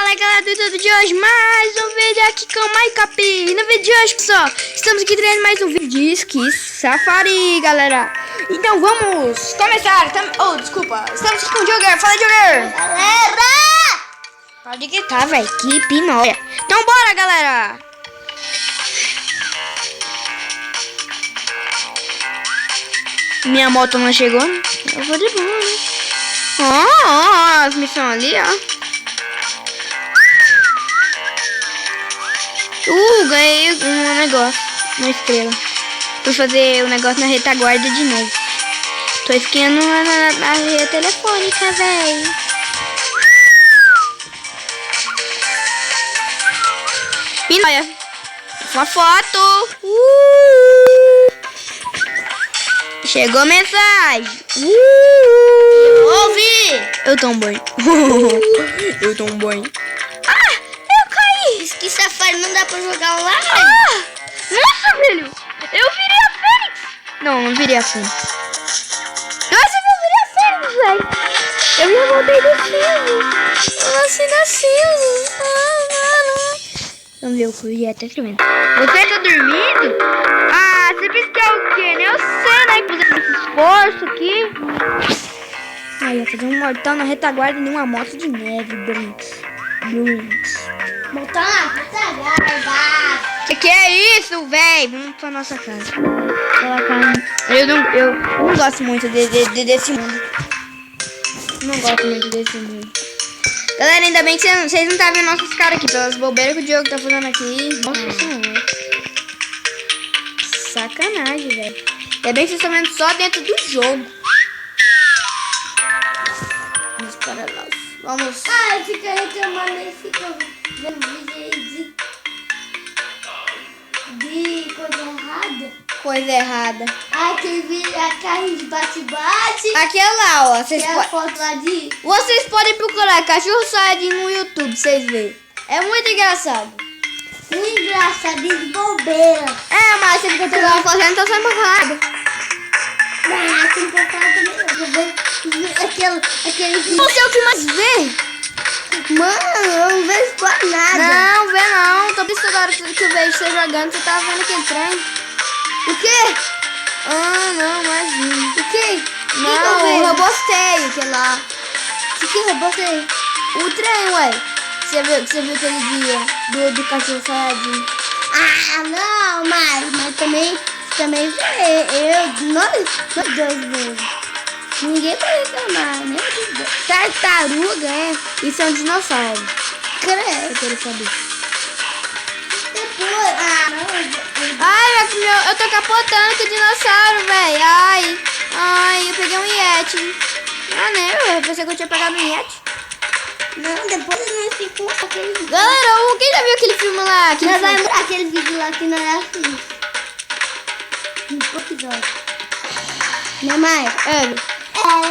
Fala galera do YouTube de hoje, mais um vídeo aqui com o Minecraft. No vídeo de hoje, pessoal, estamos aqui treinando mais um vídeo de Ski Safari, galera. Então vamos começar. Oh, desculpa, estamos aqui com o Jogger. Fala, Jogger. Galera! Pode gritar, velho, que pinóia. Então bora, galera. Minha moto não chegou, né? Eu vou de boa, né? Ó, as missões ali, ó. Ganhei um negócio, uma estrela. Fui fazer o negócio na retaguarda de novo. Tô esquiando na rede telefônica, velho. Pinóia. Uma foto. Chegou mensagem. Ouvi! Eu tomo banho. Eu tomo banho. Ski Safari não dá pra jogar online? Nossa, velho! Eu virei a Fênix! Não virei a Fênix. Nossa, eu virei a Fênix, velho! Eu já voltei do filme! Eu nasci na Silva! Vamos ver, eu fui até tremendo. Você tá dormindo? Você pensa que é o quê? Nem eu sei, né? Que você esse esforço aqui. Aí, eu fazer um mortal na retaguarda de uma moto de neve, Brinks. Botar na retaguarda. Que é isso, velho? Vamos pra nossa casa. Eu não gosto muito desse mundo. Não gosto muito desse mundo. Galera, ainda bem que vocês não tá vendo nossas caras aqui. Pelas bobeiras que o Diogo tá fazendo aqui. Nossa senhora. Sacanagem, velho. Ainda bem que vocês estão vendo só dentro do jogo. Vamos para lá. Vamos. Fica reclamando e fica vendo vídeo aí de coisa errada. Coisa errada. Aquele vídeo, a carrinho de bate-bate. Aquela lá, ó. Tem a foto lá de... Vocês podem procurar Cachorro Saiyajin no YouTube, vocês verem. É muito engraçado. Muito engraçadinho de bobeira. Mas você fica pegando fazendo, então sai borrado. Mas tem que falar também. Aquele vídeo. Você é o que mais vê? Mano, eu não vejo quase nada. Não, vê não. Tô pensando da hora que eu vejo você jogando, você tava vendo aquele trem. O quê? Não, imagina. O quê? Não, o robosteio, que é lá. Que robosteio? O trem, ué. Você viu aquele dia do Cachorro Saiyajin? Não, mas também vê. Nós dois vemos. Ninguém vai reclamar, né? Tartaruga, Isso é um dinossauro. Creio. Eu quero saber. Depois, Eu tô capotando com o dinossauro, velho. Ai, eu peguei um Yeti. Eu pensei que eu tinha pegado um Yeti. Não, depois nós ficamos aquele vídeo. Galera, quem já viu aquele filme lá? Nós vamos lembrar aquele vídeo lá que nós assistimos. No episódio. Não é mais?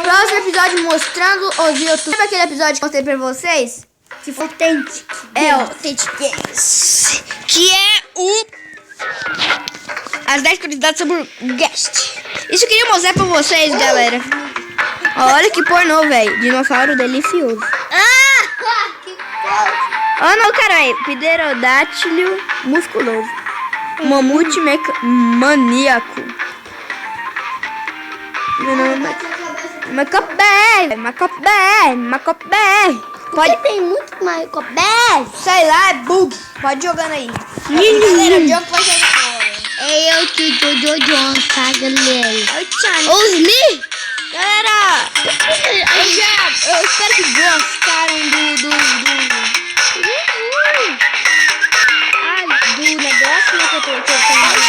Próximo episódio mostrando os YouTube. Sabe aquele episódio que eu mostrei pra vocês? Que foi Authentic. O Authentic Games. Que é o... As 10 curiosidades sobre o Guest. Isso eu queria mostrar pra vocês, galera. Olha que pornô, velho. Dinossauro delicioso. Que foda. Não, caralho. Pterodátilo musculoso. Mamute maníaco. Macopé. Pode tem muito mais copé. Sei lá, é bug. Pode jogando aí. Galera, o jogo vai jogar agora. É eu que o Jojo, tá, galera? Os Lee. Galera, eu espero que gostaram do negócio, né, que eu tô fazendo.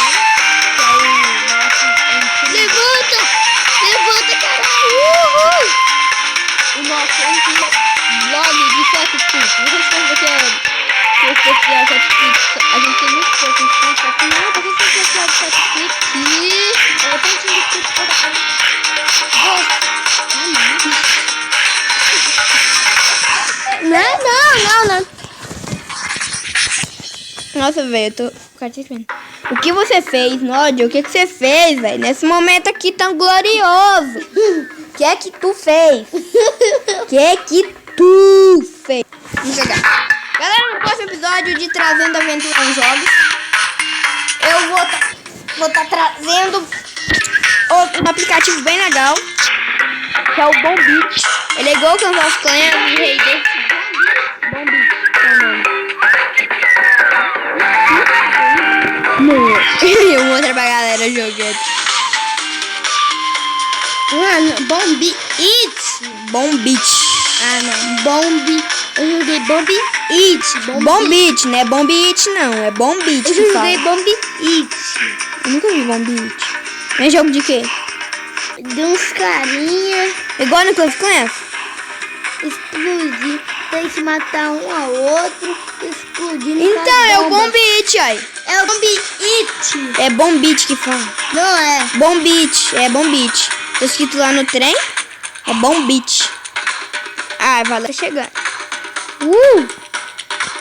Levanta, caralho! O nosso vlog de 7 inscritos. Vocês pensam que é especial 7 inscritos? A gente tem muito pouco inscritos aqui. Não, porque se você especial de 7 inscritos, eu tenho 5 inscritos para Não. Nossa, velho, eu tô... O que você fez, Nódio? O que você fez, velho? Nesse momento aqui tão glorioso. O que é que tu fez? O que é que tu fez? Vamos jogar. Galera, no próximo episódio de Trazendo Aventura aos Jogos, eu vou tá trazendo um aplicativo bem legal, que é o Bombit. Ele é igual o Clash of Clans e Rei desse. Bombit é o nome. Eu vou mostrar pra galera jogando. Mano, Bombit. Bombit. Ah, não. Bombit. Eu joguei Bombit. Bombit, não é Bombit não, é Bombit Eu que joguei fala. Bombit. Eu nunca vi Bombit. É jogo de quê? De uns carinha Igual no Clash of Clans? explodir. Tem que matar um ao outro. Explodindo. Então, é o Bombit, aí. É o Bombit. É Bombit que fala. Não é. Bombit, é Bombit. Tá escrito lá no trem. É Bombit. Ai, vai lá, tá chegando.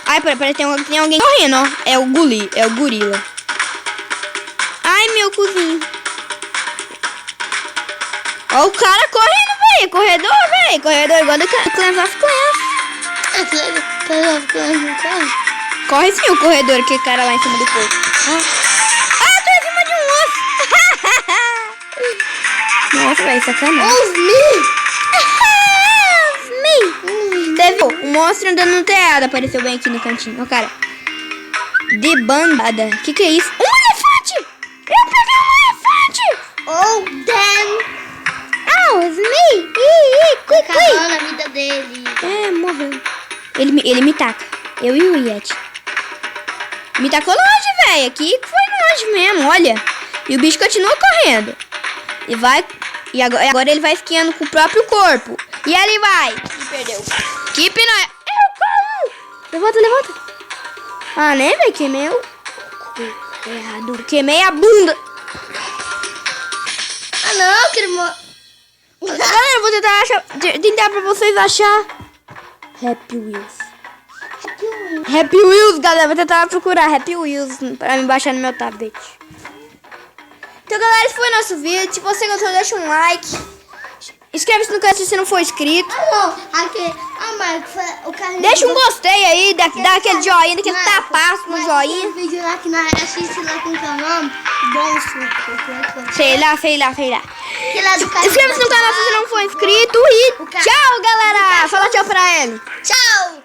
Ai, parece que tem alguém correndo, ó. É o gorila. Ai, meu cozinho. Ó o cara correndo, velho. Corredor igual do Clash of Clans. Corre sim o corredor, aquele cara lá em cima do corpo. Ah, eu tô em cima de um osso. Nossa, velho, sacanagem. Você viu? O monstro andando no telhado apareceu bem aqui no cantinho. Ó, cara. De bandada. Que é isso? Um elefante! Eu peguei um elefante! Oh, damn. Acabando a vida dele. É, morreu. Ele me taca. Eu e o Yeti. Me tacou longe, velho. Aqui foi longe mesmo, olha. E o bicho continua correndo. E agora ele vai esquiando com o próprio corpo. E ele vai. E perdeu. Que pena. Eu corro. Levanta. Ah, né, velho? Queimei o... Errado. Queimei a bunda. Ah, não, querido. Galera, eu vou tentar pra vocês achar Happy Wheels. Happy Wheels, galera. Vou tentar procurar Happy Wheels pra me baixar no meu tablet. Então, galera, esse foi o nosso vídeo. Se você gostou, deixa um like. Inscreve-se no canal se você não for inscrito. Mas o carrinho. Deixa um gostei aí, dá aquele joinha, daquele tapaço no joinha. Tem vídeo lá que nós assiste lá com o seu nome. Monstro. Sei lá. Que lá do carrinho. Inscreva-se no canal se você não for inscrito. E tchau, galera. Fala tchau pra ele. Tchau.